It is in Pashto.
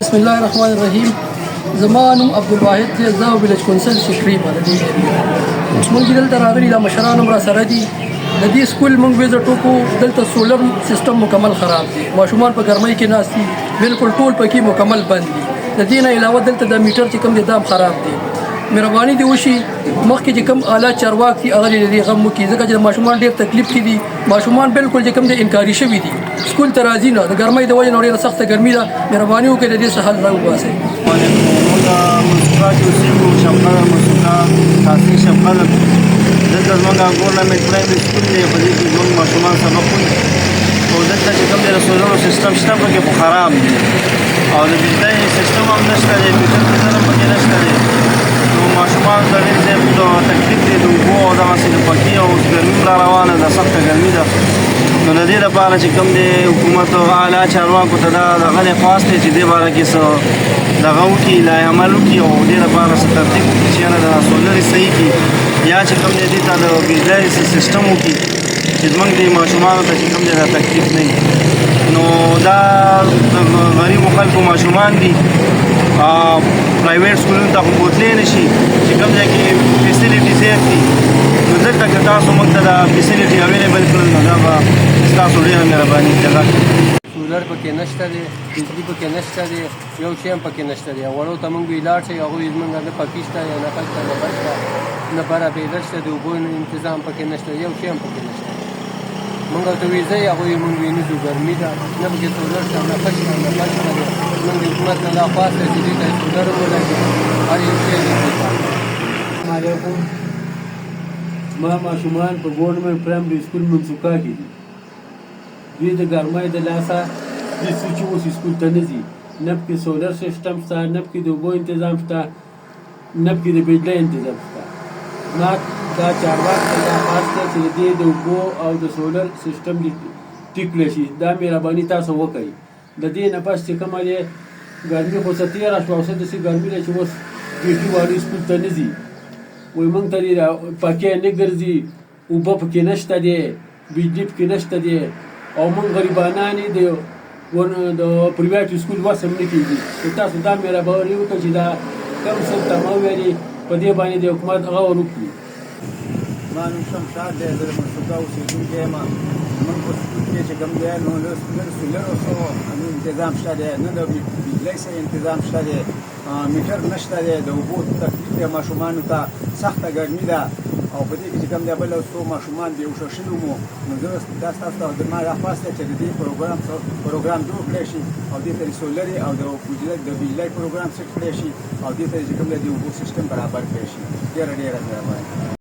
بسم الله الرحمن الرحیم. زما نوم عبدالواحد دی، زه ویلج کونسل سیکرټري یم د دې ایریا. موږ دلته راغلي، دا مشران هم راسره دي. د دې سکول موږ ویزټ وکړو. دلته سولر سیستم مکمل خراب دی. ماشومان په ګرمۍ کې ناست دي، بالکل ټول پکې مکمل بند دي. د دې نه علاوه دلته د میټر چې کوم دی دا هم خراب دی. مهرباني دې وشي مخکې چې کوم اعلی چارواک دي هغه دې غم وکړي، ځکه چې ماشومان ډېر تکلیف کې دي. ماشومان بالکل چې کوم دی انکاري شوي دي، سکول ته راځي نه. د ګرمۍ د وجې نه ډېره سخته ګرمي ده. مهرباني وکړئ د دې څه حل راوباسئ. موسکا کې اوسېږو، شفقت موسکا تاسیس شفقت. دلته زموږ ګورنمنټ پرایمري سکول دی، په دې کې زموږ ماشومان سبق وایي. او دلته چې کوم دی د سولرو سیسټم شته پکې خو خراب دی، او د بجلۍ سیسټم هم نشته دی، میټر فیټر هم پکې نشته دی. نو ماشومانو ته ډېر زیات تکلیف دی، د اوبو او دغسې د پکې او ګرمي هم را روانه ده، سخته ګرمي ده. نو د دې لپاره چې کوم دی حکومت او اعلی چارواکو ته دا دغه درخواست دی چې دې باره کې څه دغه وکړي، لای عمل وکړي او دې لپاره څه ترتیب وکړي چې یعنې د سولرې صحیح کړي، یا چې کوم دی دې ته د بجلۍ سیسټم وکړي چې زموږ د ماشومانو ته چې کوم دی دا تکلیف نه وي. نو دا د غریبو خلکو ماشومان دي، پرایویټ سکولونو ته خو بوتلی نه شي، چې کوم ځای کې فیسیلیټي زیات دي. نو دلته که تاسو موږ ته دا فیسیلیټي اویلیبل کړل نو دا به ستاسو ډېره مهرباني. جزاک سولر پکې نشته دی، بجلي پکې نشته دی، یو شی هم پکې نشته دی. وړو ته موږ ولاړ شئ، هغوی زموږ نه پکې شته، یا نه پک شته، نه بس شته، نه بره بیدر شته، د اوبو انتظام پکې نشته، یو شی هم پکې نشته. موږ ورته ویځئ، هغوی موږ وینو چې ګرمي ده، نه پکې سولر شته، نه پک شته، نه بس شته دی. موږ د حکومت نه دا خواست دی چې دې ته سولر ولګي، هر یو شی دی. السلام علیکم. زما ماشومان په ګورنمنټ پرایمري سکول منسوکا کې دي. دوی د ګرمۍ د لاسه دې څه چې اوس سکول ته نه ځي، نه پکې سولر سیسټم شته، نه پکې د اوبو انتظام شته، نه پکې د بجلۍ انتظام شته. ما دا چارواک ته دا خواست دی چې د دې د اوبو او د سولر سیسټم دې ټیک کړی شي. دا مهرباني تاسو وکړئ. د دې نه پس چې کومه دی ګرمي خو څه تېره شوه، اوس داسې ګرمي ده چې اوس ګېټي والي سکول ته نه ځي. وایي موږ ته پکې نه ګرځي، اوبه پکې نشته دی، بجلي پکې نشته دی، او موږ غریبانان یې د پرایویټ سکول وس هم نه کېږي. نو تاسو دا مهرباني وکړئ چې دا کوم څه ته مه ویلي، په دې باندې د حکومت غور وکړي. زما نوم شمشاد دی، زه د منسوکا اوسېدونکی یم. زموږ په سکول کې چې کوم دی نو نه سولرو څه انتظام شته دی، نه د بجلۍ څه انتظام شته دی، میټر نشته دی، د اوبو تکلیف دی ماشومانو ته، سخته ګرمي ده. او په دې کې چې کوم دی بل څو ماشومان بېهوشه شوي مو، نو زه دا ستاسو ته زما دا خواست دی چې د دې پروګرام جوړ کړی شي، او دې ته د سولرې او د بجلۍ پروګرام سیټ کړی شي، او دې ته چې کوم دی د اوبو سیسټم برابر کړی شي. ډېره ډېره مهرباني.